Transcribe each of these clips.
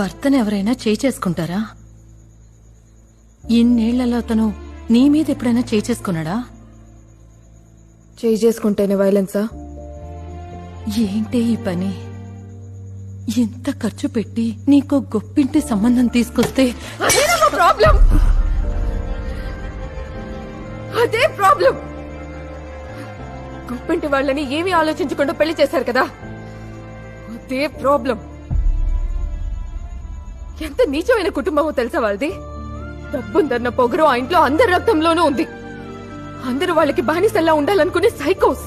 భర్తను ఎవరైనా చేసుకుంటారా? ఇన్నేళ్లలో అతను నీ మీద ఎప్పుడైనా చేసుకున్నాడా? చేసుకుంటేనే వైలెన్సా? ఏంటే ఈ పని? ఎంత ఖర్చు పెట్టి నీకో గొప్పింటి సంబంధం తీసుకొస్తే ప్రాబ్లం అదే ప్రాబ్లం. గొప్పింటి వాళ్ళని ఏమీ ఆలోచించకుండా పెళ్లి చేశారు కదా, అదే ప్రాబ్లం. ఎంత నీచమైన కుటుంబమో తెలుసా వాళ్ళది. డబ్బుందన్న పొగరు ఆ ఇంట్లో అందరి రక్తంలోనూ ఉంది. అందరూ వాళ్ళకి బానిసల్లా ఉండాలనుకునే సైకోస్.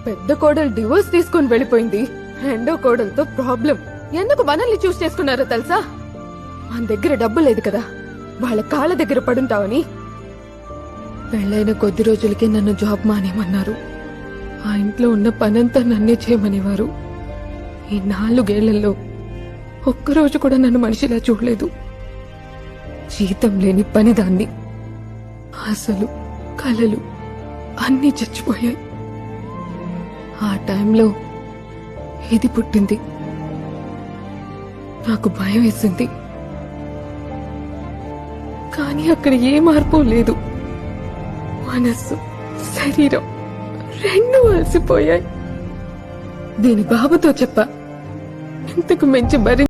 పెద్ద కోడలు డివోర్స్ తీసుకుని వెళ్ళిపోయింది, రెండో కోడలతో ప్రాబ్లం. ఎందుకు మనల్ని చూస్ చేసుకున్నారో తెలుసా? మన దగ్గర డబ్బు లేదు కదా, వాళ్ళ కాళ్ళ దగ్గర పడుంటావని. పెళ్లైన కొద్ది రోజులకే నన్ను జాబ్ మానేమన్నారు. ఆ ఇంట్లో ఉన్న పనంతా నన్నే చేయమనేవారు. ఈ 4 ఏళ్లలో ఒక్కరోజు కూడా నన్ను మనిషిలా చూడలేదు. జీతం లేని పనిదాన్ని. ఆశలు, కలలు అన్నీ చచ్చిపోయాయి. ఆ టైంలో ఇది పుట్టింది. నాకు భయం వేసింది, కానీ అక్కడ ఏ మార్పు లేదు. మనస్సు, శరీరం రెండు అలసిపోయాయి. దీని బాబుతో చెప్పా, ఇంతకు మించి